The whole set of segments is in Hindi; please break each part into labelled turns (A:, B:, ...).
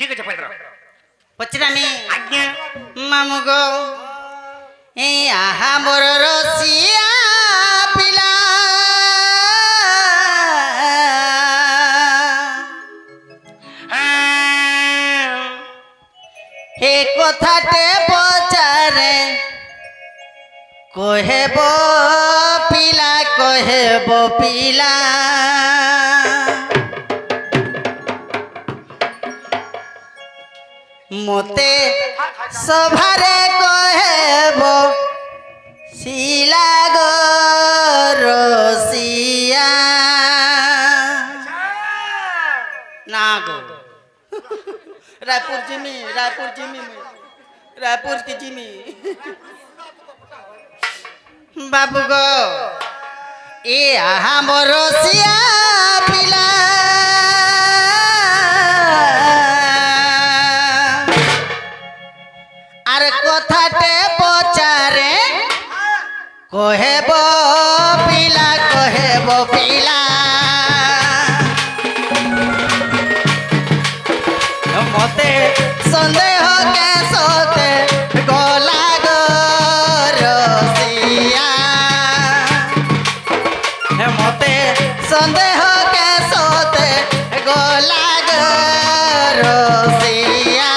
A: ঠিক আছে পয়ত্র
B: পচরামি
A: আজ্ঞা
B: মামু গো এই আহা মোর রসিয়া পিলা হে কথাতে পচারে কহেব পিলা কহেব পিলা মতে সভারে কহেব শিলা গো রসিয়া না গো রায়পুর জিমি রায়পুর কি জিমি বাবু গো এ আহা মোর রসিয়া পিলা আর কথাতে পচারে কহেব পিলা কহেব পিলা মতে সন্দেহ কে সতে গলা গো রসিয়া মতে সন্দেহ কে সতে গলা গো রসিয়া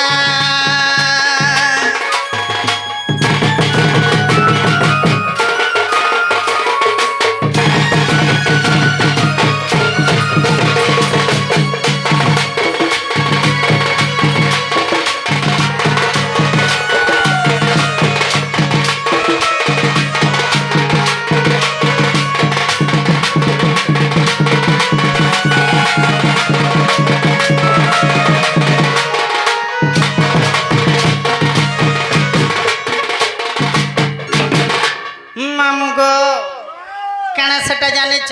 B: কানা সেটা জানিছ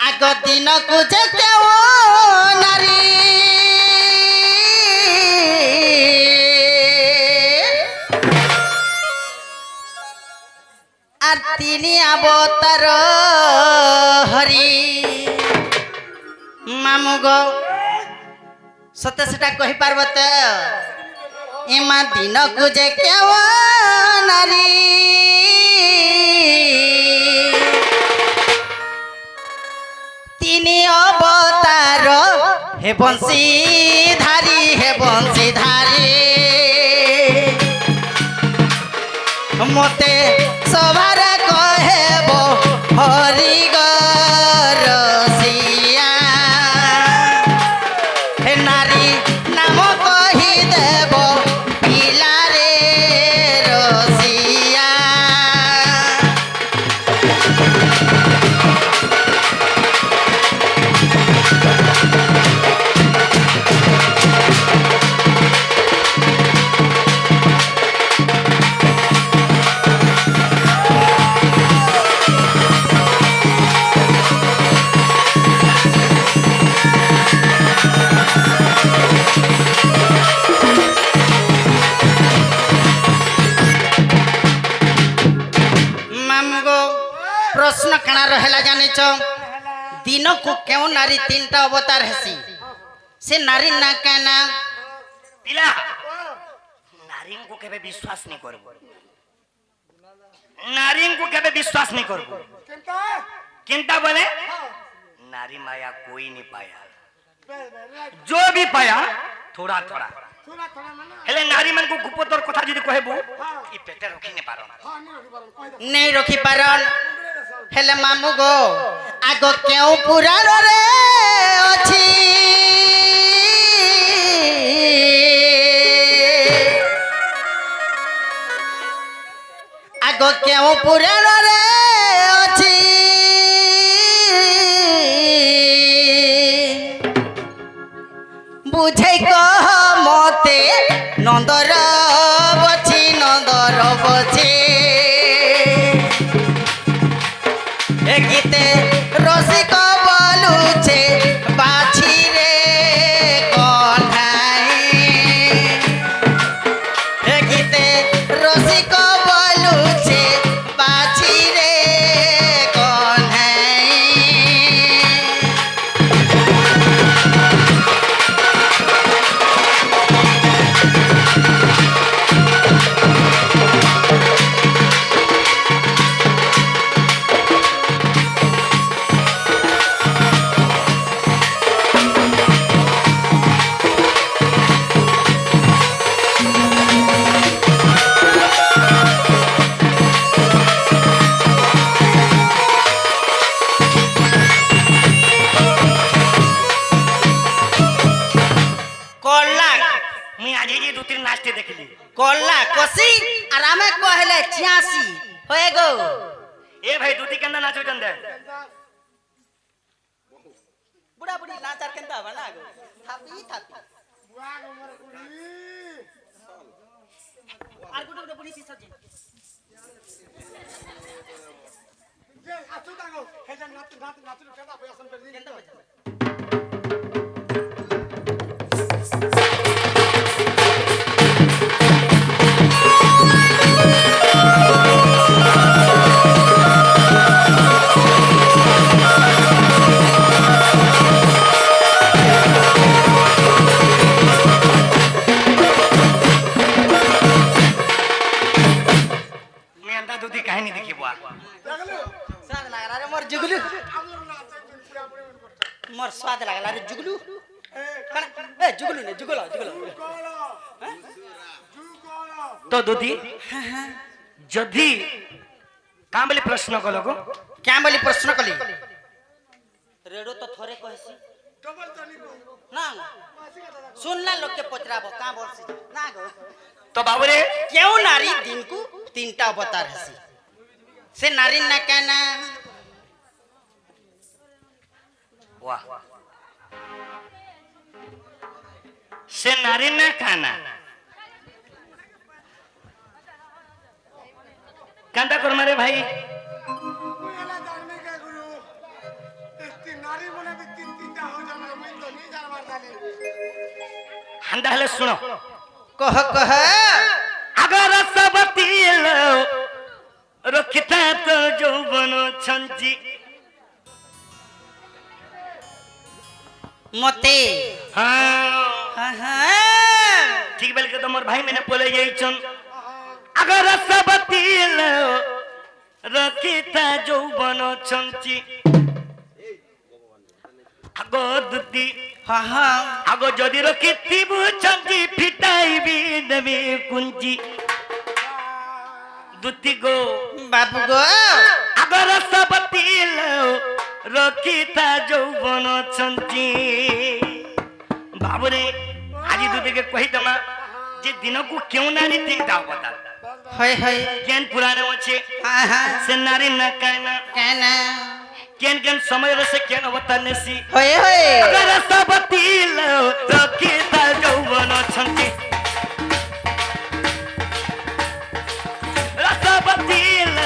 B: আগ দিনকু যে কেউ নারী আর তিনি অবতার হরি মামু গো সতে সেটা কহি পারব তো এমা দিনকু যে কেউ নারী তিনি অবতার হে বংশীধারী মতে সবার কহেব হরি গো রসিয়া হে নারী নাম কহি দেব পিলারে রসিয়া प्रश्न कणा रहेला जानिछ दिन को क्यों नारी तीनटा अवतार हेसी से नारी ना कहना
A: पिला नारी को केबे विश्वास नहीं करबो नारी को केबे विश्वास नहीं करबो किंता बोले नारी माया कोई नहीं पाया जो भी पाया थोड़ा थोड़ा हेले नारी मन को गुप्तोर कथा जदी कहबो ई पेटे रखी नहीं पारन
B: नहीं रखी पारन हेले मामू गो आगो क्यों पुराण रे अछि आगो क्यों पुराण रे अछि बुझे कह मते नंदर बची गीते रसिक बोलुचे बाछी रे कन्हाई गीते रसिक बोलुचे बाछी रे कन्हाई কলা
A: মুই আজি যে দুতির নাচতে দেখিলি
B: কলা কষি আর আমি কহলে 86 হয়ে গো
A: এ ভাই দুতি কেন নাচুছেন দে
B: বুড়া বুড়ি নাচার কেনতা হবে না গো থাপি থাপি আর গুটো গুটো বুড়ি সিসজি
C: যে আছো তাগো হেজা নাচ নাচ নাচ কেদা বয়াসন করে দিন
B: কেনতা বাজা
A: মুই এন্তা দুতি কাহিনী দেখিব
C: দেখলো
B: स्वाद लागला रे मोर जुगलू
C: আমার নাচ একদিন পুরা পুরি করতে
B: मोर स्वाद लागला रे जुगलू
C: এ
B: ए जुगलू ने जुगलो जुगलो
C: কোলা জু কোলা
A: তো দুতি যদি কাম বলে প্রশ্ন কল গো
B: क्या बोली प्रश्न कली रेडो तो थोरे कहसी
C: ডবল টানি কো
B: ना
C: মাসি কথা
B: सुनला लोग के पचराबो का बोलसी ना गो
A: তো বাবুরে
B: क्यों नारी दिन को तीनटा अवतार हसी से नारी ना कहना
A: वाह সে নারী না কানা কান্দা কর মারে ভাই
C: মুই এলা জানি কে গুরু তিন নারী মনে বি তিন তিনটা হই জানা মুই তো নি জানবার জানি
A: হান্দা হলে শুনো
B: कह कह
A: अगर सब तिल रखता तो যৌবন ছঞ্চি
B: मते
A: हाँ
B: हाँ हाँ
A: ठीक बेल के तुम्हार भाई मैंने बोले यही चुन अगर सब तिल रखता যৌবন ছঞ্চি আগো দুতি
B: हाँ हाँ
A: আগো যদি রখিতিবু ছঞ্চি ফিটাইবি দেবি কুঞ্চি দুতি গো
B: बाबू गो
A: अगर सब तिल रखिता যৌবন ছঞ্চি বাবুরে আজি দুদিকে কহি দমা যে দিনকু কেউ নারী ঠিক দাও বতা
B: हाय हाय
A: কেন পুরাণে আছে
B: हाँ हाँ
A: সে নারী না কায়না
B: कहना
A: কেন কেন সময় রসে কেন বতানেসি
B: होय होय
A: अगर सब तिल रखिता যৌবন ছঞ্চি सब तिल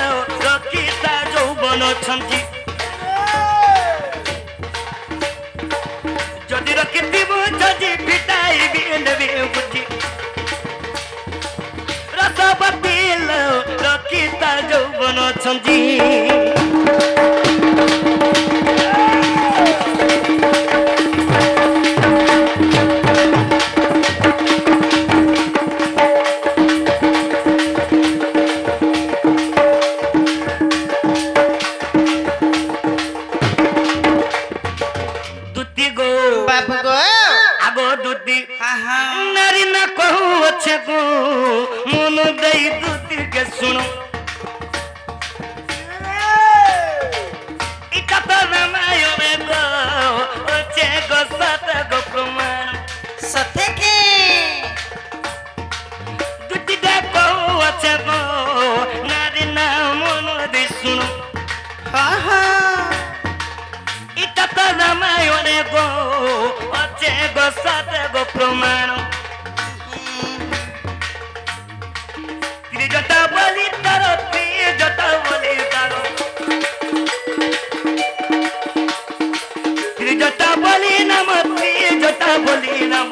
A: रखिता যৌবন ছঞ্চি যদি রখিতিবু যদি ফিটাইবি দেবি বুঝি सब तिल रखिता যৌবন ছঞ্চি দুতি গো
B: बाबू गो
A: আগো দুতি
B: हाँ हाँ
A: নারী না কহু আছে গো মন দেই দুতি কে শুনো এটা তো রামায়ণে গো আছে গো সত গো প্রমাণ
B: सत्य के
A: দুতি দে কহু আছে গো নারী না মন দেই শুনো
B: हाँ हाँ
A: এটা তো রামায়ণে গো আছে গো সত গো প্রমাণ ত্রিজটা বলি তার ত্রিজটা বলি তার ত্রিজটা বলি নাম ত্রিজটা বলি নাম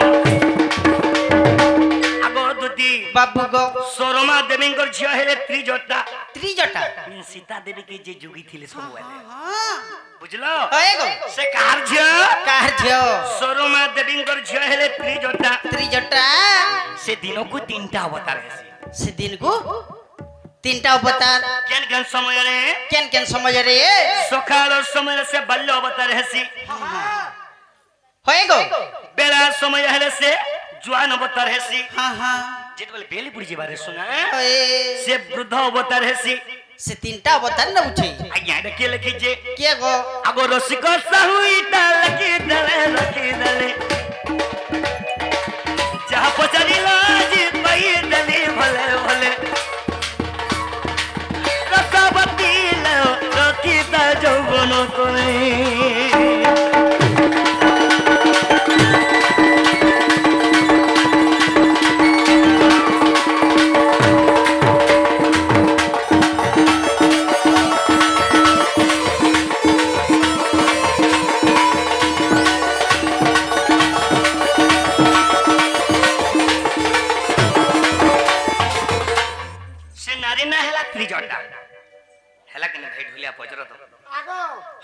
A: আগো দুতি
B: बाबू गो
A: সরমা দেবীঙ্কর ঝিଅ হেলে ত্রিজটা
B: त्रिजटा
A: সীতা দেবীকে যে যোগী ଥିଲେ ସବୁବେଳେ
B: हाँ
A: বুঝলো
B: होय गो
A: সে কার ঝিଅ
B: काह झियो
A: সরমা দেবীঙ্কর ঝিଅ হেলে ত্রিজটা
B: त्रिजटा
A: সে দিনকু তিনটা অবতার হেসি
B: से दिन को तीनटा अवतार
A: কেন কেন সমୟରେ
B: केन केन समझ रे
A: সকাল সময় সে বাল্য অবতার হেসি
B: होय गो
A: বেলা সময় হেলে সে জোয়ান অবতার হেসি
B: हाँ हाँ
A: যেটা বলে বেলি পুড়ি যাবারে শোনা
B: होय
A: সে বৃদ্ধ অবতার হেসি
B: से तीनटा अवतार न उठे
A: আজ্ঞা এটা কে লিখিছে
B: के गो
A: আগো রসিক সাহু ইটা লিখি দলে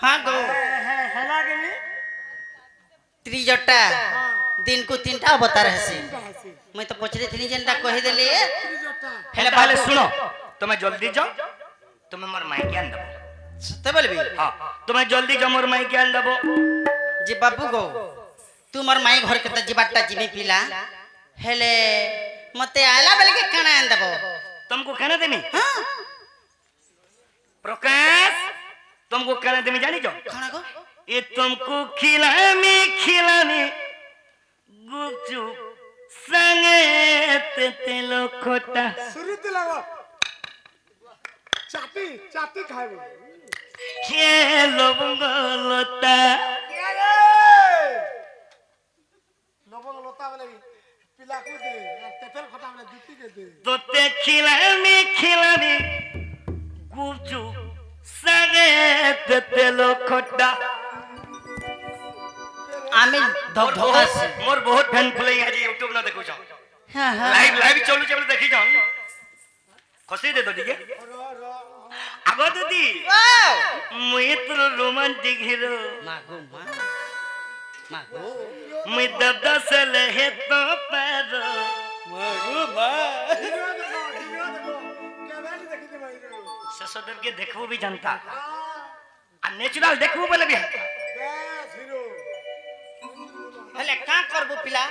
B: हाँ गो
C: ହେଲା କି ନି
B: त्रिजटा दिन को तीनटा अवतार हेसी
C: ତିନିଟା ହେସି
B: मुई तो पचरे थी जेनटा कहि देली
C: ତ୍ରିଜଟା
A: हेले पहले सुनो तुम्हें जल्दी जाओ तुम्हें मोर माई के आन दबो
B: सत्य बोलबी
A: हाँ तुम्हें जल्दी जाओ मोर माई के आन दबो
B: जे बाबू गो तू मोर माई घर के त जिबाटा जिमी पिला हेले मते आला बेले के खाना आन दबो
A: तुमको खाना देनी
B: हां
A: प्रकाश तुमको खाना देनी जानी जाओ
B: खाना गो
A: ये तुमको खिलामी खिलामी गुपचुप संगे तेलो खोटा
C: ସୁରି ଥିଲା ଗୋ ଚାଟି ଚାଟି ଖାଇବୁ
A: खेलो बंगलोता
C: ଲବଙ୍ଗ ଲତା ବେଲେ ପିଲାକୁ ଦେ ତେତେଲ ଖଟା ବେଲେ ଦୁତି କେ ଦେ
A: तोते खिलामी खिलामी गुपचुप संगे तेलो खोटा
B: आमी धक धकास
A: मोर बहुत फैन फुले आज यूट्यूब ना देखो जाओ
B: हां हां
A: लाइव लाइव चलू चलू देखी जाओ खुशी दे दो ठीक है आगो दीदी मुई तो रोमांटिक हीरो
B: मागो मागो
A: मुई दबदा से लहे तो पैरो
B: मागो मा
C: ହିରୋ ଦେଖ କେବେ ଦେଖି ଦେ ଭାଇ
A: ससुर के देखबो भी जनता आ नेचुरल देखबो बोले भी
C: ବେଶ ହିରୋ
B: हेले का करबो पिला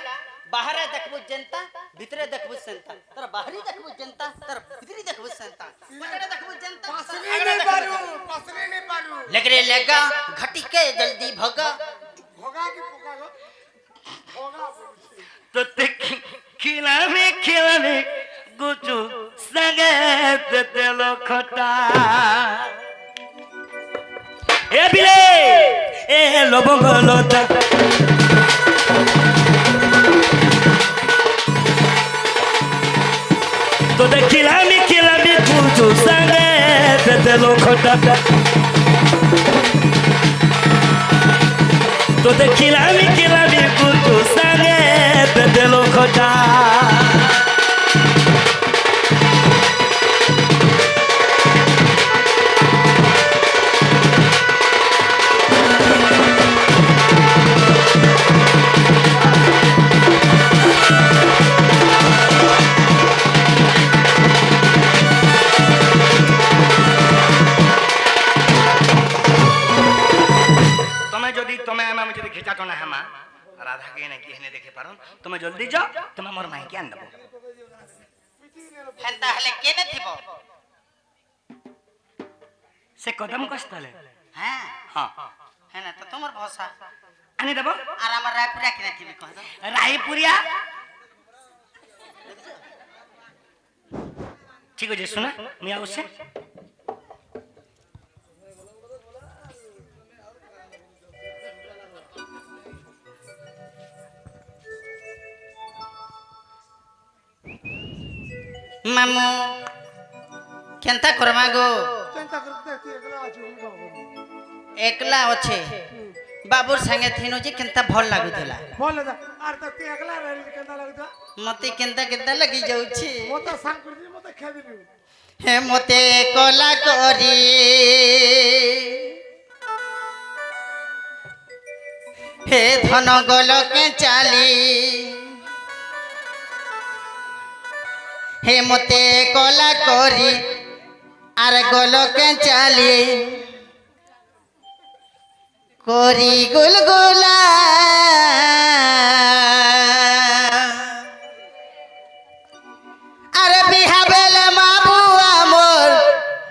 B: बाहरे देखबो जनता भीतरे देखबो संता तर बाहरी देखबो जनता तर भीतरी देखबो संता पटरे देखबो जनता
C: ପାସରି ନି ପାରୁ ପାସରି ନି ପାରୁ
B: लगरे लेगा घटी के जल्दी भगा
C: ଭଗା କି ପକା ଗो ଭଗା
A: तो ते खिलामी खिलामी गुचु संगे तेलो खटा ए बिले ए लबंग लता तो ते खिलामी खिलामी गुचु संगे तेलो खटा तो ते खिलामी खिलामी गुचु संगे तेलो खटा तुम्हें जदि तुम्हें हमें मुझे खिंचा तो ना हमा राधा के ना कि हने देखे पारन तुम्हें जल्दी जाओ तुम्हें मोर माई के आन दबो
B: हेंता हेले केने थिबो
A: से कदम कस्तले
B: हां
A: हां
B: हेना तो तुमर भाषा
A: आनी दबो
B: आर हमर रायपुरा केने थिबी कह दो
A: रायपुरिया ठीक है सुना मैं आउँ से
B: मामू केनता करमा गो
C: ଚିନ୍ତା करते तू एकला आछु हम गाओ
B: एकला अच्छे बाबूर संगे थिनो जे केनता भल लागुतला
C: बोल दा आर त तू एकला रहली केंदा लगता
B: मते केनता केनता लगी जाउछि
C: मो त सांग करदी मो त खा दिलु
B: हे मते कला करी हे धन गोलके चाली हे मते कला करी आर गोलके चाली करी गुलगुला আরে বিহা বেলে মাবুয়া মোর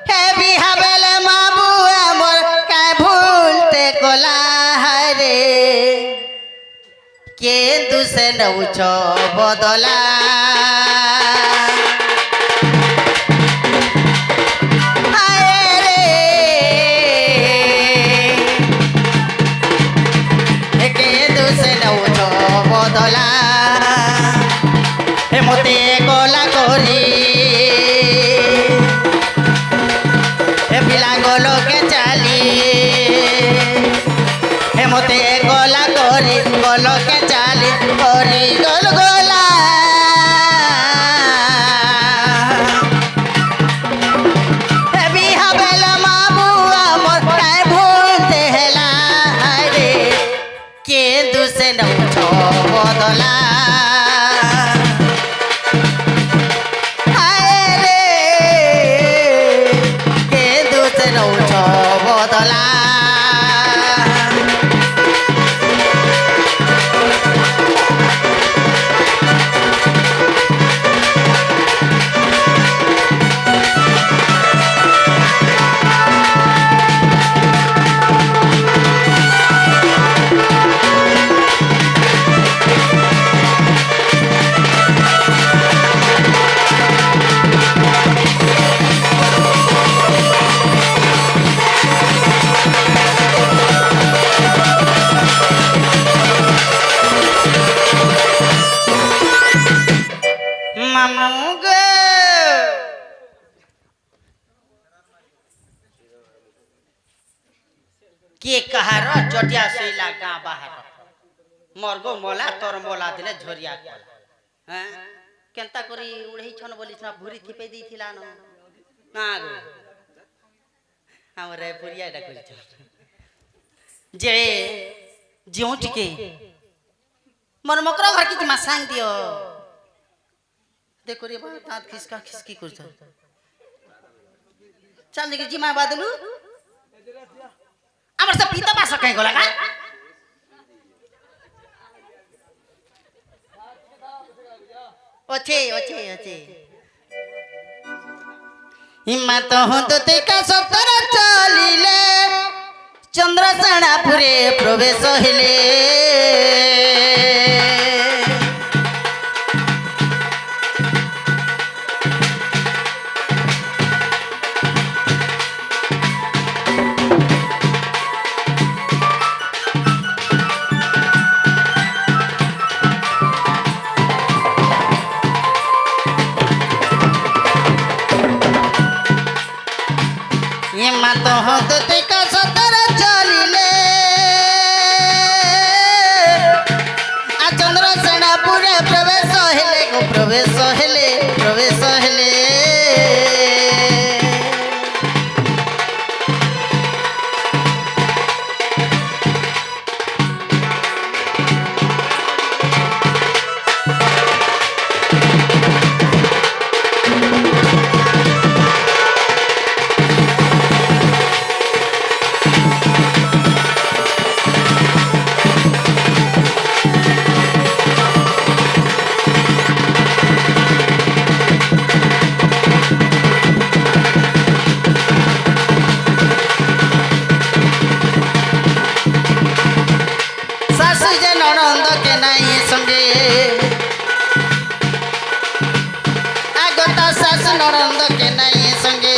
B: হে বিহা বেলে মাবুয়া মোর কায় ভুলতে কলা রে কে দুসে নউছ বদলা হায় রে কে দুসে নউছ বদলা হে মতে কলা করি হে পিলা গলকে চালি হে মতে কলা করি গলকে চালি করি গল গলা मामू गे किए कहार चटिया सोइला गाँ बाहर मरगो मोला तोर मोला दिले झोरिया कोला हैं केनता करी उड़ही छन बोलिस ना भूरी थिपे दिथिला न ना गो हमरे पुरिया डा करी जे जिउ टिके मन मकरा घर की मा सांग दियो देखो रे बा दांत खिसका खिसकी करछ चल देखि जिमा बादलू আমার সব পিতা বাসা কাই গলা কা ওছে হিম্মত হতে কা সতর চলিলে চন্দ্রসেনাপুরে প্রবেশ হইলে प्रवेश हेले ननंद के नहीं संगे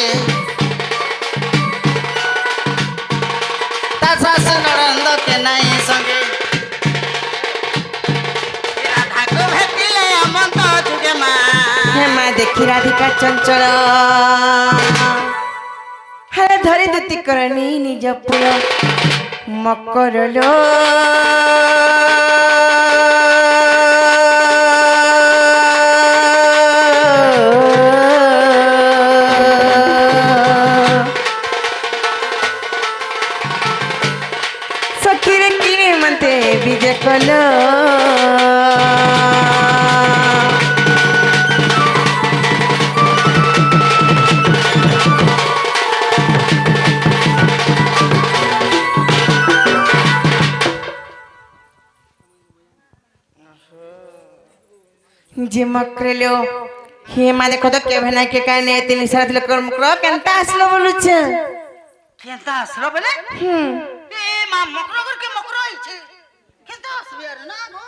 B: सास ननंद के नहीं संगे राधा को भेटिले अमंत जुगे माँ
D: हे माँ देखी राधिका चंचल हरे धरी दुति करनी निज पुर मकर लो विजय कलो जे मकरेलो हे मा देखो तो के भना के काई ने तीन सारा दिल कर्म करो केनता आसलो बोलु छ
B: केनता आसलो बोले ए मा मकरो कर के मकरो आई छे केनता आसबे यार ना गो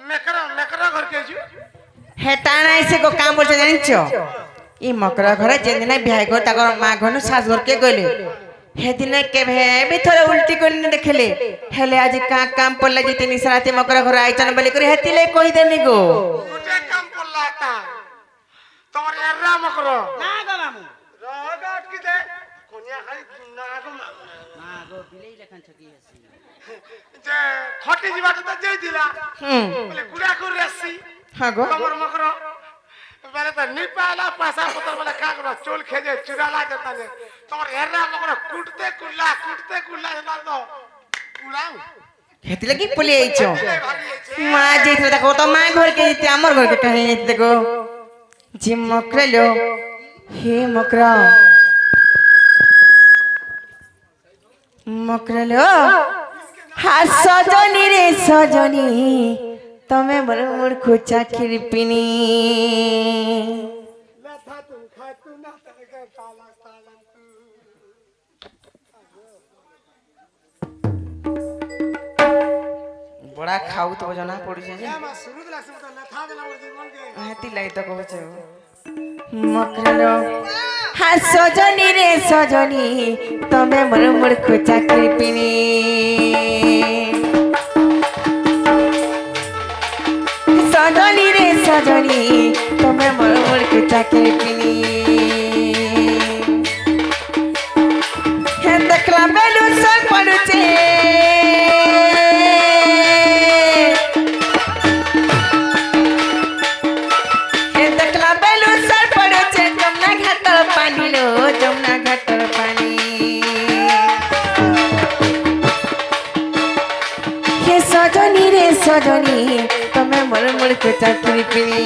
C: मेकरा घर के छु
D: हेटाना ऐसे को काम बोल जानि छ ई मकरा घर जे दिन बियाह को ताकर मा घनु सास घर के गले हे दिन के भी थोड़ा उल्टी कोनी देखले हेले आज का काम पड़ला जे तीन साराते मकरा घर आइचन बोली करे हेतिले कहि देनी गो
C: गोटे काम पड़ला ता तोर एर्रा मकरो
B: ना गो मामू
C: रगाट की दे कोनिया खाली ना
B: गो बिलेई लेखन छकी हसी
C: जे खटी जीवा त जई दिला बोले गुडा को रेसी
D: हां गो
C: तमर मकरो बारे त नि पाला पासा पतर बोले का करो चोल खेजे चुराला जता ने तोर एर्रा मकरो कुटते कुल्ला जता तो उड़ाऊ
D: हेतिले की पुली आइचो मां जे देखो तो मां घर के जीते हमर घर के कहे देखो जी मकरलो हे मकरा मकरलो हा सजनी रे सजनी तमे बड़ मोर खोचा खिरपिनी
C: लथा तुम खा तू ना तके ताला ताला
D: बड़ा खाऊ तो जना पड़ी जे
C: ए मा शुरू दिला से तो लथा देला मोर जीवन के
D: हाथी लाई तो कहू छ मकरलो हा सजनी रे सजनी तमे बड़ मोर खोचा खिरपिनी সজনী তুমি মোর মুড়কি চাকরি পিনি হে দেখলা বেলু সর পড়ুছে হে দেখলা বেলু সর পড়ুছে যমুনা ঘাটর পানি লো যমুনা ঘাটর পানি হে সজনী রে সজনী তুমি মোর মুড়কি চাকরি পিনি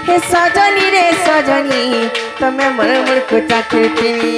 D: হে সজনী রে সজনী তুমি মোর মুড়কি চাকরি পিনি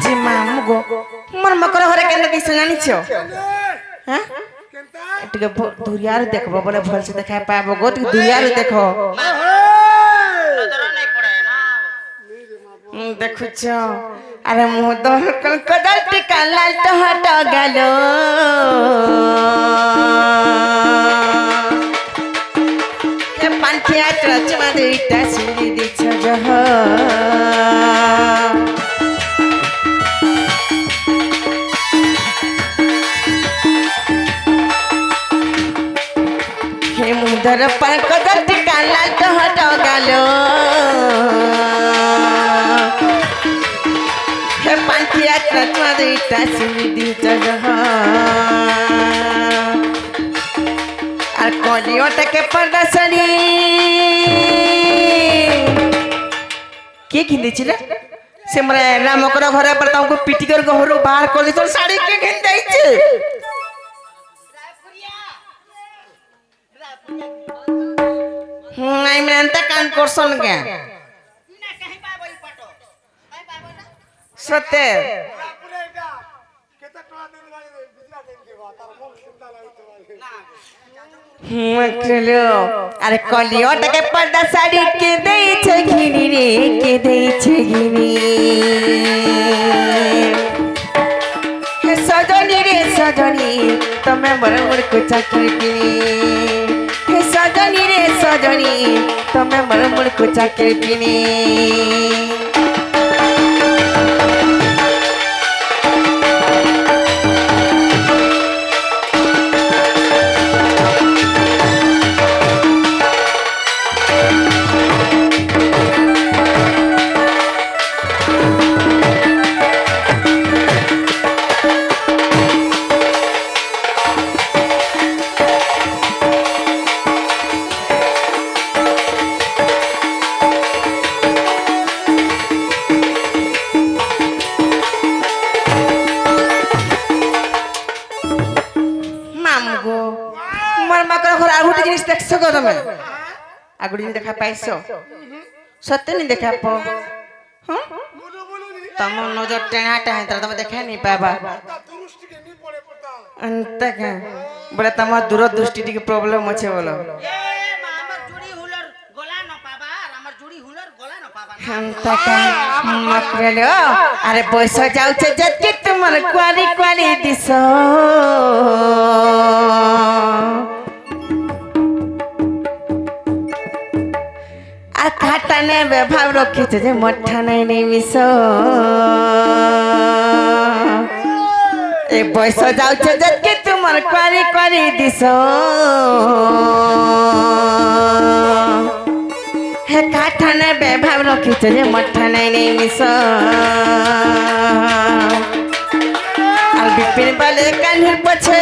D: জি মামু গো মোর মকর ঘরে কেন দিছ জানিছ হ্যাঁ
C: কেনতা
D: ଟିକେ ଦୁରିଆରୁ ଦେଖବ ବୋଲେ ଭଲସେ ଦେଖା ପାଇବ ଗୋ ଟିକେ ଦୁରିଆରୁ ଦେଖ
B: ନଜର ନାଇଁ ପଡେ ନା
D: ଦେଖୁଛ ଆରେ ମୁଁ ତ କଦଳ ଟିକା ଲାଲ ଟହଟ ଗାଲୋ ଏ ପାଣ୍ଠିଆ ଚଚମା ଦୁଇଟା ସିରି ଦିଛ ଜହ हे मुदर पर कदर टिका लाल टहट गालो हे पांठिया चचमा दुईटा सिरी दिछ जह আর কলিওটাকে পড়াছনি কে কিনেছিল সে মরে রামকর ঘরে পর তাকে পিটি করে ঘরু বাহার করে দিছ শাড়ি কে কিনে যাইছে आई मेहनत कान करसन के
B: ना कहीं पाबो ई पटो कहीं पाबो ना
D: सत्य
C: পুরে এটা কেতে টাকা দিন লাগে বিজলা দিন দিব তার মন চিন্তা লাগতে
D: चलो अरे कलियो टके पर्दा साड़ी के दई छे घिनी रे के दई छे घिनी हे सजनी रे सजनी तमे मोर मोर को चाकरी पिनी हे सजनी रे सजनी तमे मोर मोर को चाकरी पिनी जिनिस देखছো গো তুমি আগুড়ি দেখা পাইছো সত্যি নি দেখা পো হ্যাঁ তম নজর টেনা টেনা তার তুমি দেখা নি পাবা अंत का बड़ा तमा दूरदृष्टि टी प्रॉब्लम আছে বলো
B: ए हमर जुड़ी हुलर गोला न पाबा हमर जुड़ी हुलर गोला न पाबा
D: अंत का मकरेलो अरे पैसा जाउछे जति तुमर क्वाली क्वाली दिसो आ खाटा ने भाव रखिছে যে মঠা নাই নেই মিশো ए पैसा जाउछे जति तुमर क्वाली क्वाली दिसो हे काठा ने बेभाव रखिছে যে মঠা নাই নেই মিশো আর বিপিন বলে কান্হির পছে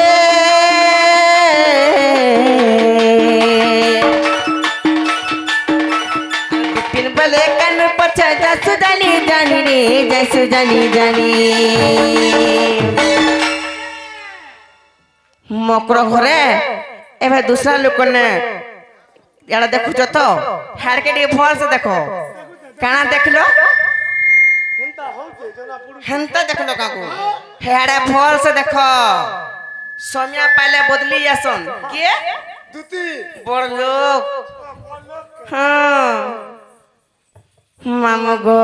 D: बिपिन बोले कान पछा जासु जानी जानी रे जैसु जानी जानी मकर घरे एबे दूसरा लोक ने याडा देखुछ तो हार के डी भल से देखो काना देखलो हेंता देखलो काको हेडा भल से देखो সমিয়া পাইলে বদলি আসন কে
C: দুতি
D: বড় লোক হ্যাঁ মামু গো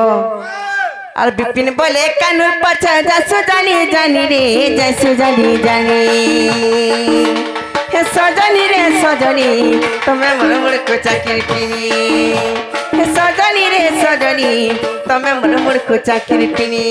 D: আর বিপিন বলে কানুর পাছা যাসু জানি জানি রে যাসু জানি জানি হে সজনী রে সজনী তুমি মোর মুড়ক চাকরি পিনি হে সজনী রে সজনী তুমি মোর মুড়ক চাকরি পিনি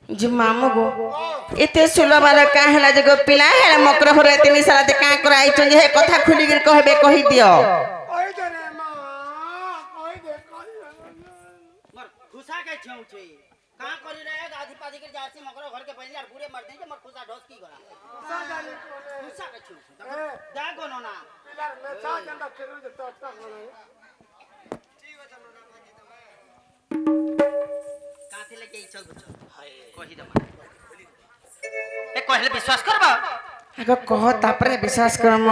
D: যে মামু গো এতে সুলভ আর কা হেলা যে গো পিলা হেলা মকর ঘর এতে নিশালা তে কা করা আইছ যে হে কথা খুলি গির কহবে কহি দিও
C: কই দে রে মা কই দে
B: मोर खुशा के छौ छे का करी रे आधी पादी के जासी मकरो घर के पहले यार बूढ़े मर दे मोर खुशा ढोस की गला
C: জানি কোনে
B: खुशा के छौ जा गोनो ना
C: পিলার মেছা জন্দা খেলু যে তো তা কোনে
B: काथे लेके इच्छा गुछ कहि दमा ए कहले विश्वास करबा
D: আগে কহ তারপরে বিশ্বাস করম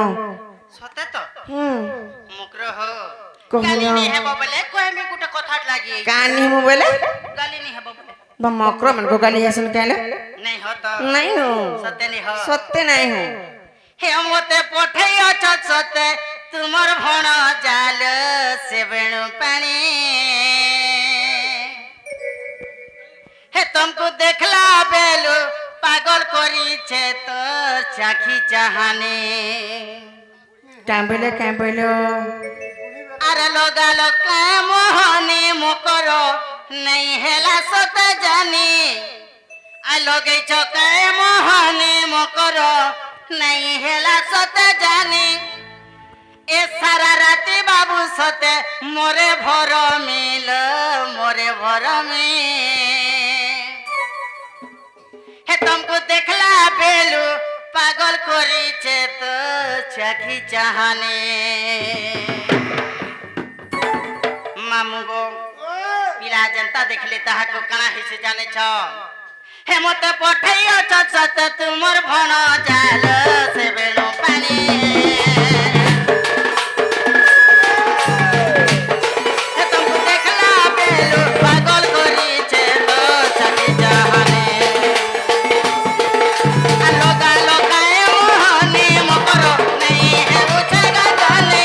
B: সতে তো
D: হুম
B: মকরো हो
D: কহিল।
B: গালি নি হেব বলে কই আমি গুটা কথা লাগি
D: কানি মু বলে
B: গালি নি হেব বলে
D: বা মকর मन को गाली हसन कहले
B: नहीं हो तो
D: नहीं हो
B: सत्य नहीं हो
D: सत्य नहीं हो
B: हे मते पठैया छ सते तुमर भण जाल से बेणु पानी हे तुमको देखला बेलु पागल करी छे तो चाखी चाहने
D: क्या बोलो
B: अरे लोगा लोग मोहनी मुकरो नहीं हेला सत जानी आ लोगे चके मोहनी मुकरो नहीं हेला सत जानी ए सारा राती बाबू सते मोरे भर मिल मोरे भर में हे तुमको देखला बेलू पागल करी छे तो चाखी चाहने मामू गो पिला जनता देख ले ताहा को कणा हिसे जाने छ हे मते पठैया छ सत तुमर भण जाल से बेलो पानी हे तुमको देखला बेलू पागल करी छे तो चाखी चाहने लोगा लोगा मोहनी मकरो नहीं है उछगा जाने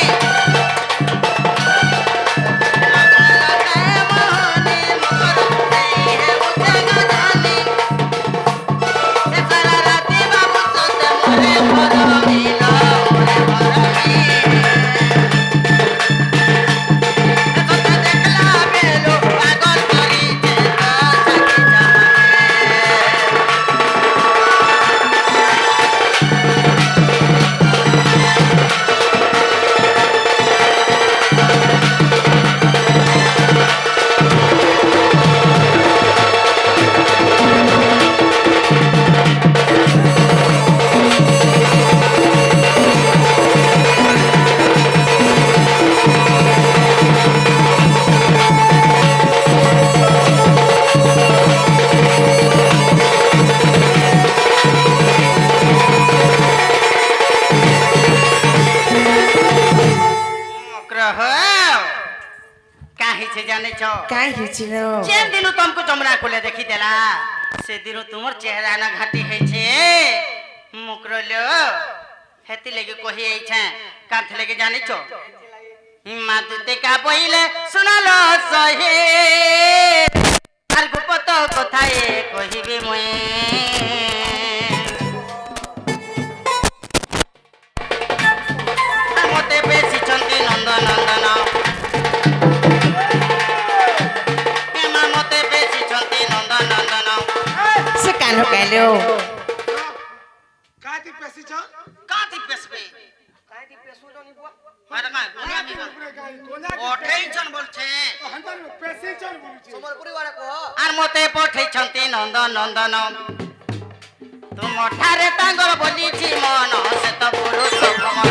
B: जाने छो
D: क्या हिचिलो
B: जेन दिनु तुमको चमड़ा खोले देखी देला से दिनु तुमर चेहरा ना घाटी है छे मुकरलो हेती लेके कहि आई छे कांथ लेके जाने छो मातुते का पहिले सुनालो सहे আর গোপত কথায় কহিবে মই মতে বেশি চন্তি নন্দন নন্দন
D: से कानो कहलो
C: পেছিছ
B: কাটি পেছবে
E: কাই দি পেছু জনি বুয়া
B: আর না কোনা কি
C: উপরে গাই কোনা
B: পঠেইছন বলছে
C: হন্তার পেছিছ বলছি
E: সম্বলপুরি ওয়ারে কহ
B: আর মতে পঠেইছন্তি নন্দন নন্দন তুমଠାରେ ତାଙ୍କର ବୋଲିଛି ମନ ସେ ତ ପୁରୁଷ ଭ୍ରମଣ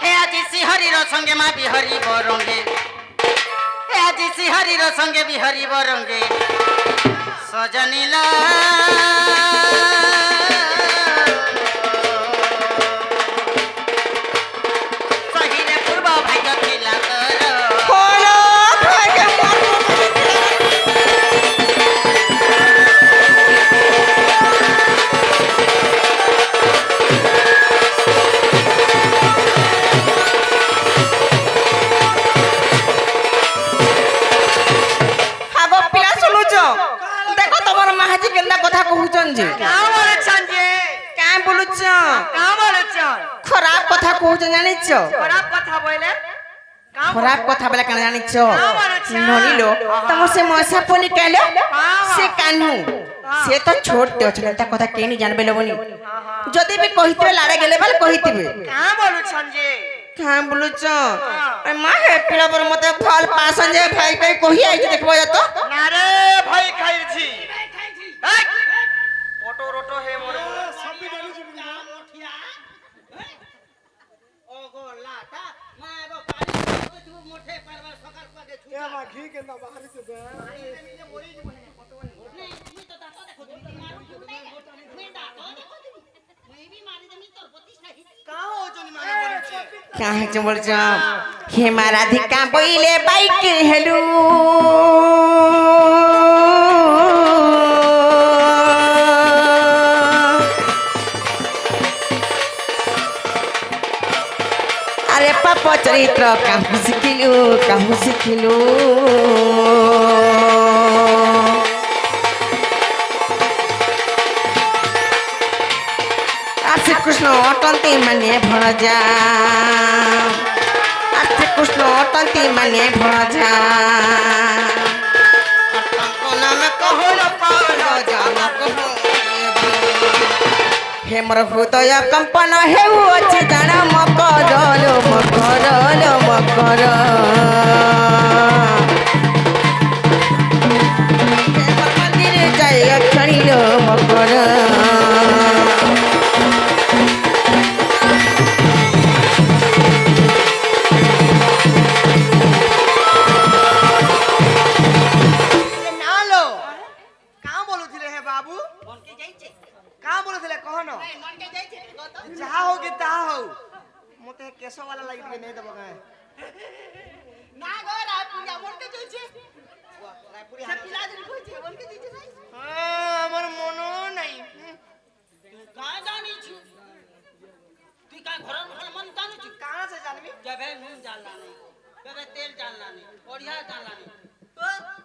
B: ହେ ଆଜି ଶ୍ରୀହରିର ସଙ୍ଗେ ମା ବିହରିବ ରଙ୍ଗେ ହେ ଆଜି ଶ୍ରୀହରିର ସଙ୍ଗେ ବିହରିବ ରଙ୍ଗେ ସଜନିଲା ସହିରେ ପୂର୍ବ ଭାଗ୍ୟ ଥିଲା ତୋର
D: খোলো খাকে মরবো আগো পিলা শুনুছ দেখো তোমার মাহাজি কেন্দা কথা কহুছন যে
E: কাম বলছন যে
D: কাঁ বলুছ
E: কাম বলছন
D: খারাপ কথা কহুছন জানিছ
E: খারাপ কথা বলে কাম
D: খারাপ কথা বলে কেন জানিছ
E: বলেছে?
D: ননিলো তম সে মশা পনি কেল সে কানু সে তো ছোটতে অছেন তা কথা কেনি জানবে লবনি যদি বি কহিতবে লাড়ে গেলে বলে কহিতবে
E: কাম বলছন যে
D: কাঁ বলুছ মা হে পিলা পর মতে ফল পাসন যে ভাই ভাই কহি আইছে দেখবো তো
E: না রে ভাই খাইছি এই অটো রটো হে মোরে
C: সবই জানি তুমি এ মা ঘি কেনা বাহারিছে দে
D: কাহে যে বলছ হে মা রাধিকা বইলে বাইক হেলু আরে পাপ চরিত্র কাহু শিখিলু শ্রীকৃষ্ণ অটন্তি মানে ভরজা শ্রীকৃষ্ণ অটন্তি মানে ভরজা হে মোর হৃদয় কম্পন হেউଅଛି ଜାଣ ମକର ଲୋ ମକର ଲୋ ମକର হে মোর মନ୍ଦିରେ ଯାଇ ଅକ୍ଷଣି ଲୋ ମକର
E: নালো কাম বলুছিলে হে বাবু কাম বলুছিলে কহন যাহা হোক কি তাহা হোক মতে কেশ वाला লাগি টিকে নেই দেব গায় না গো রায়পুরিয়া বলতে যাইছে রায়পুরিয়া পিলা দিন কইছে বলতে যাইছে নাই আমার মনো নাই
B: কা জানিছু তুই কা ঘরর ভাল মন জানিছু
E: কানা সে জানবি
B: जबे नून डालना नहीं जबे तेल डालना नहीं बढ़िया डालना नहीं तो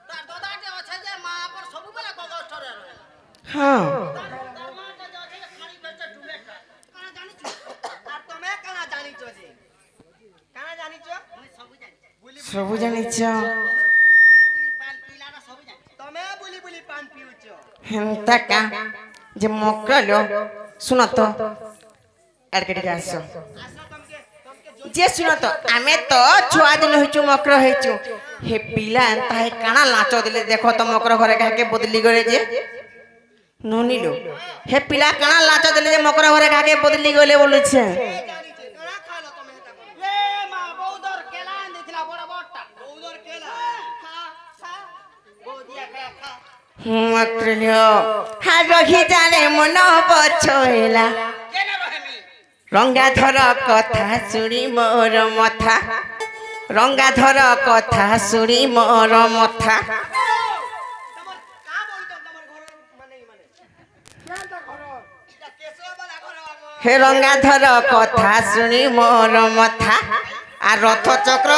B: तार दादा जे আছে যে মা पर सब बेला गगस्ट रे रहे
D: হ্যাঁ
B: तार मां जे আছে যে खाली बेचे डुबेटा काना जानिछु
E: আর তুমি কানা জানিছ যে কানা জানিছ
B: मैं सब जानि बुली
D: ସବୁ ଜାଣିଛ
B: बुली पान पीलाना सब जानि
E: তুমি বুলি বুলি পান পিউছ
D: হেন্তা কা যে মকল শুন তো এড়কে আস
E: আসনা তমকে
D: যে শুন তো আমি তো ছুয়া দিন হইছু মকর হইছু হে পিলা এন্তা হে কানা লাচ দিলে দেখো তো মকর ঘরে কাকে বদলি গলে যে ননিলো হে পিলা কানা লাচ দিলে যে মকর ঘরে কাকে বদলি গলে বলেছে
E: জানিছে কানা খালো তুমি হেতা বলে
B: ए मां बौदर केला आन दिला बड़ा बड़टा
E: বৌদর কেলা খা খা
B: बौदिया खा खा
D: মকরলিও হা রহি জানে মন বছইলা
B: केना रहेमी
D: রঙ্গাধর কথা শুনি মোর মথা রঙ্গাধর কথা শুনি মোর মথা
E: তোমার কা বলিত তোমার ঘর মানে
C: কেনটা ঘর
E: এটা কেশ वाला ঘর আমার
D: হে রঙ্গাধর কথা শুনি মোর মথা আর রথ চক্র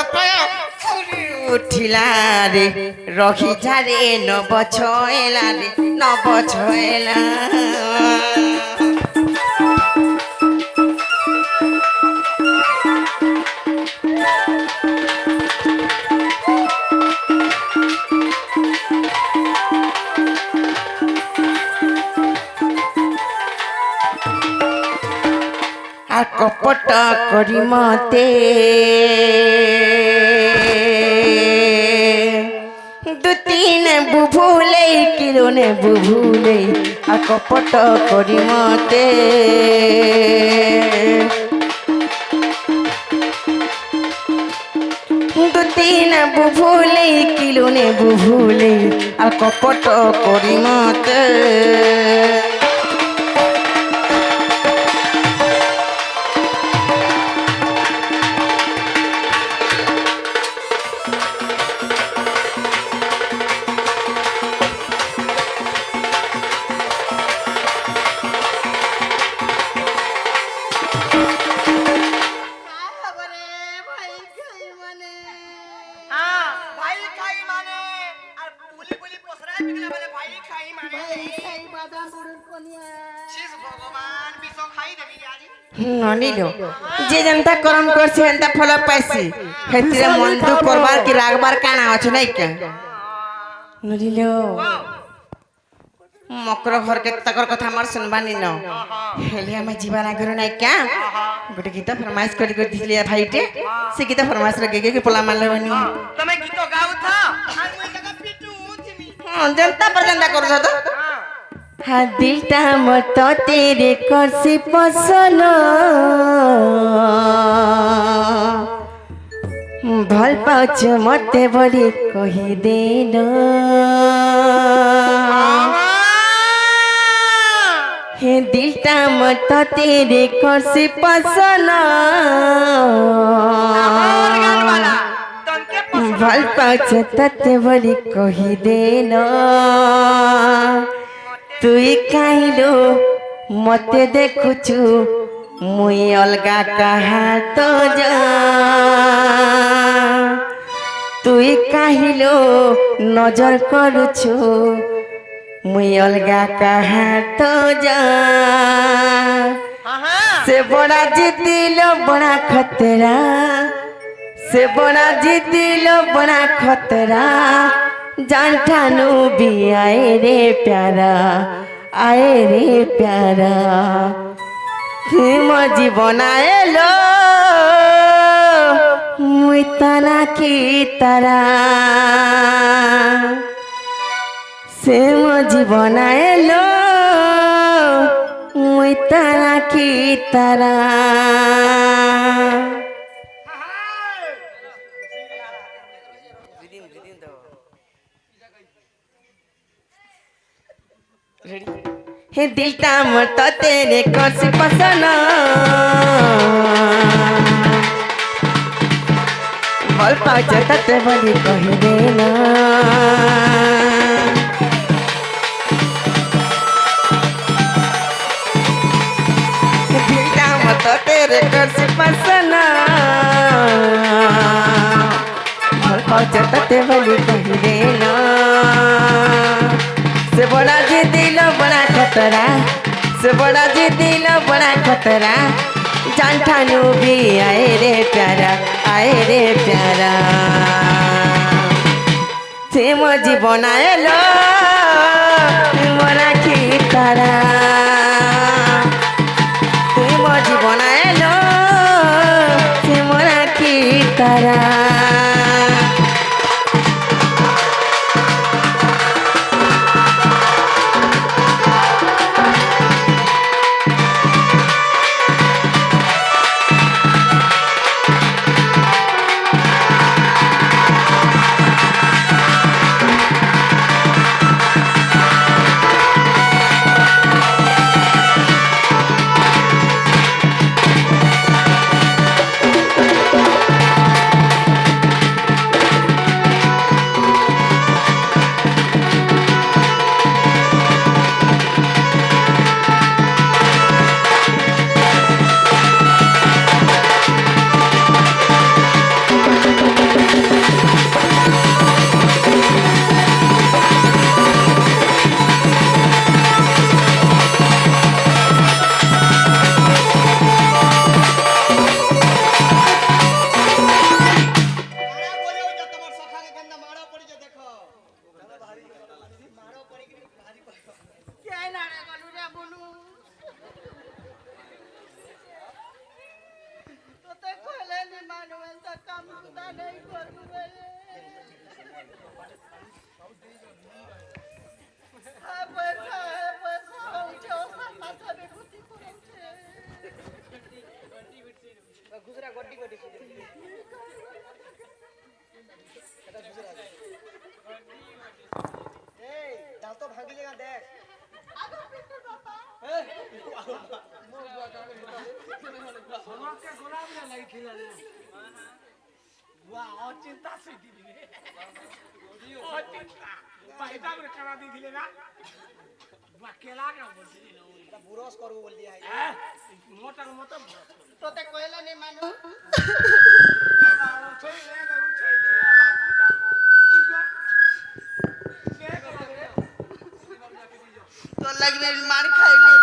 D: উঠিলা রে রহি ঝারে নব ছয়লা রে নব ছয়লা আর কপট করি মতে দু তিন বুভুলেই কিলোনে বুভুলেই আর কপট করি মতে দু তিন বুভুলেই কিলোনে বুভুলেই আর কপট করি মতে
E: हाँ भाई खाई माने और पुली पुली पोसरा बिगला वाले भाई खाई माने शीश भगवान विश्व खाई देवी आज
D: ননিল যে যেনতা করম করছে হেনতা ফল পাইছি হেতিরে মন দুঃখ করবার কি রাগবার কানা আছে নাই কে ননিল মকর ঘরকে তাকর কথা আমার শুনবানি ন হেলে আমি জীবন আগর নাই কে গোটে গীত ফরমাইশ করি করি দিলি ভাইটে সে গীত ফরমাইশ রে গে পোলা মারলে বনি
A: তুমি গীত গাও থা
E: आज मैं लगा पिटू जिमी
D: जनता पर जनता कर दो हाँ दिलटा मत तेरे करसी पसन भल पाउछ मते बड़ी कही देन हे दिलटा मत तेरे करसी पसन भल पाउछ तते बड़ी कही देन তুই কাহিলো মতে দেখুছু মুই অলগা কাহা তো যা তুই কাহিলো নজর করুছু মুই অলগা কাহা তো যা সে বড়া জিতিল বড়া খতরা সে বড়া জিতিল বড়া খতরা जानठानु भी आए रे प्यारा मो जीवन आएलो मुई तारा की तारा से मो जीवन आएलो मुई तारा की तारा हे दिलटा मत तेरे करसी पसन भल पाउछ तते बड़ी कही देन हे दिलटा मत तेरे करसी पसन भल पाउछ तते बड़ी कही देन से बड़ा जी दिल बड़ा खतरा से बड़ा जी दिल बड़ा खतरा जानठानु भी आए रे प्यारा से मो जीवन आएलो मोरा की तारा से मो जीवन आएलो से मोरा की तारा
B: मानवे तो काम धंधा नहीं करू रे है पैसा होचे ओसा पासा बेकुती करछे
E: गुजरा गड्डी गड्डी ए दाल तो भागी लेगा देख
B: आगो पिट्टू बाबा
C: के गुलाब ने लाई खिला ले वाह और चिंता से दी और चिंता पैसा में करा दी थी ना वाह केला का बोल दी ना
E: बुरोस करू बोल दिया है
C: मोटा मोटा
B: तो ते कोयला नहीं मानो
C: उठे
B: तो लग रही मार खाइली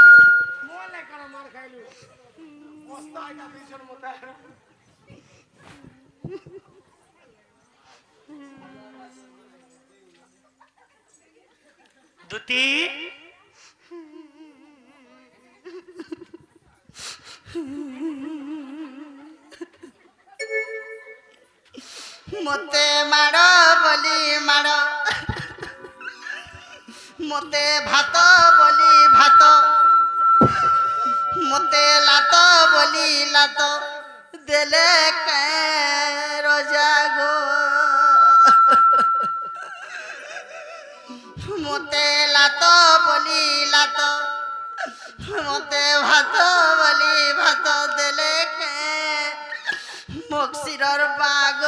C: मोले करा मार खाइलू मस्त आया भीषण मोटा
A: दुती
B: मते मारो बोली मारो मते भात बोली भात मते लात बोली लात देले के रोजा गो मते लात बोली लात मते भात बोली भात देले के মক্সিরর বাগ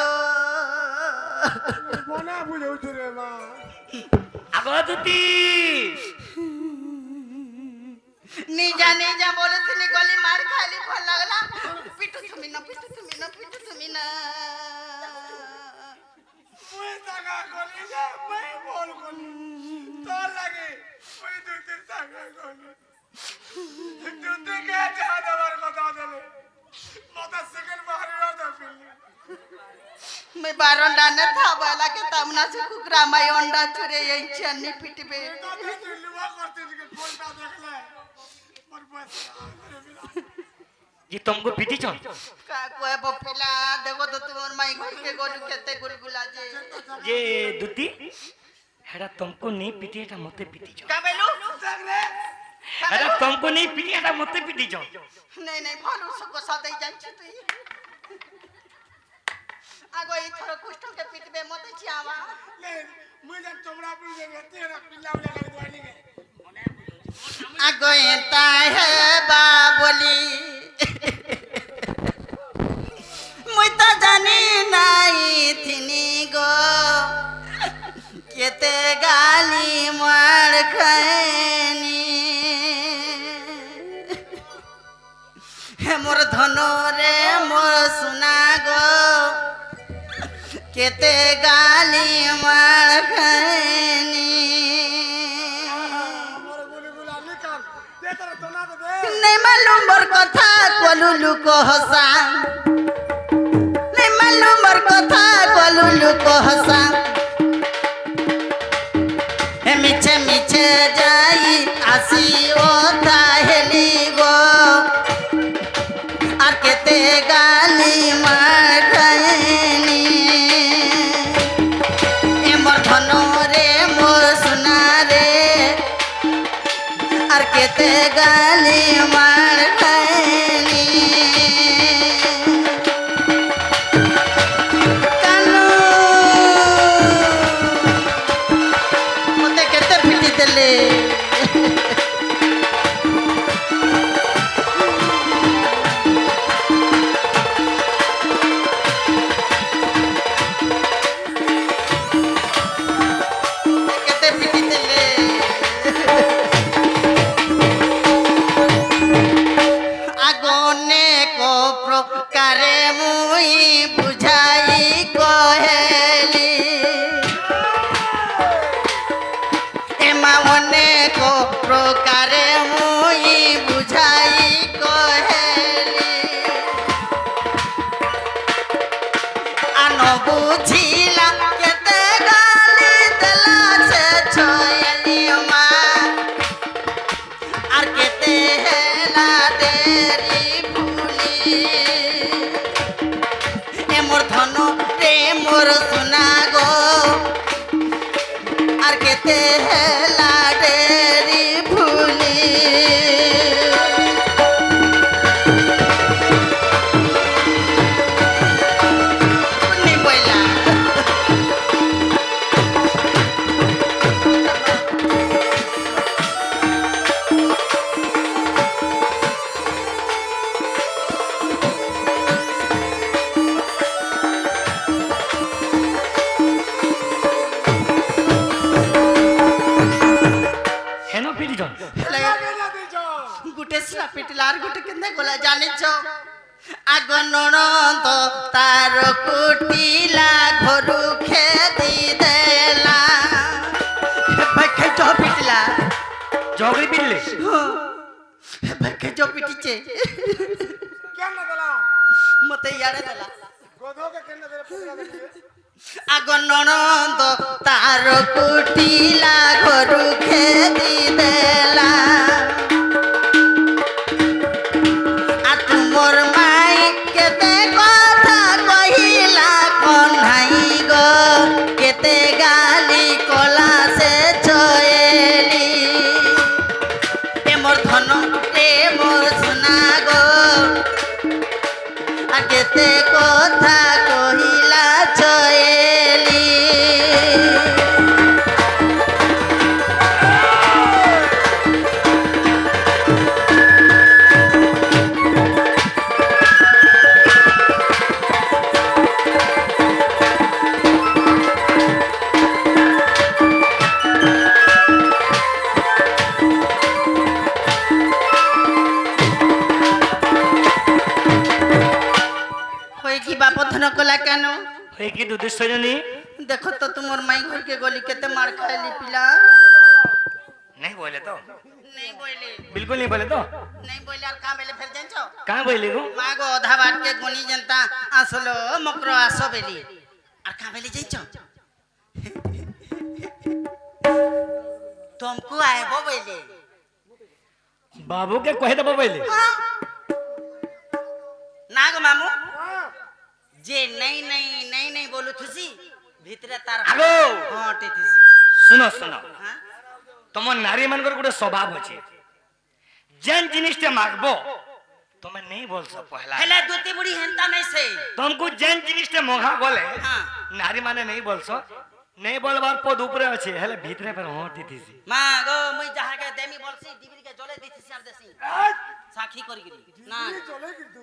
C: মনে বুঝাউছ রে মা
A: আগো দুতি
B: নিজা নিজা বলেছিলি গলি মার খালি ভাল লাগলা পিটু তুমি না পিটু তুমি না পিটু তুমি না
C: ওই জায়গা গলি যে মই বল গলি তোর লাগে ওই দুতির জায়গা গলি দুতিকে যা দেওয়ার কথা দিলে मोटरसाइकिल बाहर आ जा फिर
B: मैं बारंडा ने था बोला के तमना से कुकरा मैं अंडा चुरे यही चन्नी पिटबे
C: तो भी दिलवा करते थे कि कोलटा देख ले पर बस
A: जी तुमको पीटी छो
B: का कोई बपिला देखो तो तुम माई घर के गोलू केते गुलगुला जे
A: ये दुती हेड़ा तुमको नहीं पीटी हेड़ा मते पीटी छो
B: का बेलू
C: देख रे
A: हेड़ा तुमको नहीं पीटी हेड़ा मते पीटी छो
B: नहीं नहीं भालू सको सादे जांची तू आगो ई थरो कुष्ठ के पिटबे मते चियावा
C: ले मुझे चमड़ा पे जे तेरा पिल्ला वाला लग दवानी के
B: आगो एता है बाबली मुई तो जानी नहीं थिनी गो केते गाली मार खैनी मोर धनो रे मोर सुना गो केते गाली मार खैनी
C: मोर बोली बोला निकाल दे तेरा तना दे
B: नहीं मालूम मोर कथा कोलुलु को हसा नहीं मालूम मोर कथा कोलुलु को हसा हे मिछे मिछे जाई आसी ओ ताहेली गो আর কেতে গালি মার খাইনি এমর ধন রে মোর সোনা রে আর কেতে গালি মার খাইনি কানু মতে কেতে পিটি দেলে প্রকার মোর সোনা গো আর কেতে হেলা ডেরি ভুলি নি বইলা
A: হেন পিটিছন
B: গুটে সিনা পিটিলা আর গুটে কেন্দে গলা জানিছ আগ ননদ তার কুটিলা ঘরু খেদি দেলা ভাই খেজ পিটিলা
A: জগরি পিটলে
B: ভাই খেজ পিটিছে
C: কেন দেলা
B: মতে ইয়াড়ে দেলা
C: গধকে কেন দেলা পুরা দেখিয়ে
B: আগ ননদ তার কুটিলা ঘরু খেদি দেলা আর তুমর মাই কেতে কথা কহিলা কন্হাই গো কেতে গালি কলা সে ছয়েলি এ মোর ধন এ মোর সোনা গো আর কেতে কথা কহিলা ছয়েলি হয়ে কি বাপ ধন কলা কেন
A: হয়ে কি দুধের সজনী
B: দেখো তো তোমার মাই ঘরকে গলি কেতে মার খাইলি পিলা
A: नहीं बोले तो
B: नहीं बोले
A: बिल्कुल नहीं बोले तो
B: नहीं बोले আর কা বেলে ফের জানছো
A: कहाँ बोले गो
B: মা গো অধা বাটকে গনি জনতা আসলো মকর আসো বেলি আর কা বেলে যাইছো तुमको आएबो बोले
A: बाबू के कहे दबो बोले
B: ना गो मामू जे नहीं नहीं नहीं नहीं बोलू थुसी ভিতরে তার
A: আগো
B: হটে থিসি
A: सुनो सुनो
B: হ্যাঁ
A: तुम नारी मनकर गोटे स्वभाव अच्छे जेन जिनिसटे मागबो तुम्हें नहीं बोल सो पहला
B: हेले दुती बुढ़ी हेंता नहीं से
A: तुमको जेन जिनिसटे मोघा बोले
B: हाँ
A: नारी माने नहीं बोल सो नहीं बोलबार पद ऊपर अच्छे हेले भीतरे पर होती थी
B: মা গো মুই যাহাকে দেমি বলছি ডিবিরি কে জলে দিছিস আর দেছি সাক্ষী করি গরি না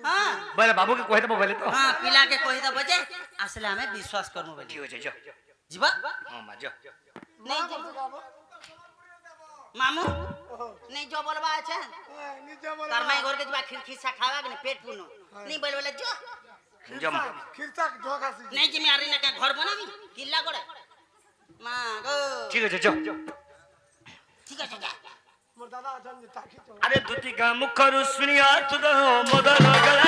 B: হ্যাঁ
A: बोले बाबू के कहे दबो बोले तो
B: হ্যাঁ পিলা কে কই দব যে আসলে আমি বিশ্বাস করমু বলি
A: ठीक है जाओ
B: জিবা
A: हां मा जाओ
B: नहीं मामू नहीं जो बोलबा আছে
C: নিচে বল
B: তার মাই ঘর কে যা খিরখি সা খাওয়া কে পেট পুনো नहीं बोल बोले जो
A: जाओ मा
C: খিরচাক ঢোকাছি
B: नहीं जी मैं आरी ना का घर बनाबी किल्ला করে মা গো
A: ठीक है जाओ
B: ঠিক আছে যা
C: মোর দাদা আছেন যে তাকি তো
A: अरे दुती का मुखर सुनिया तुद मदन गला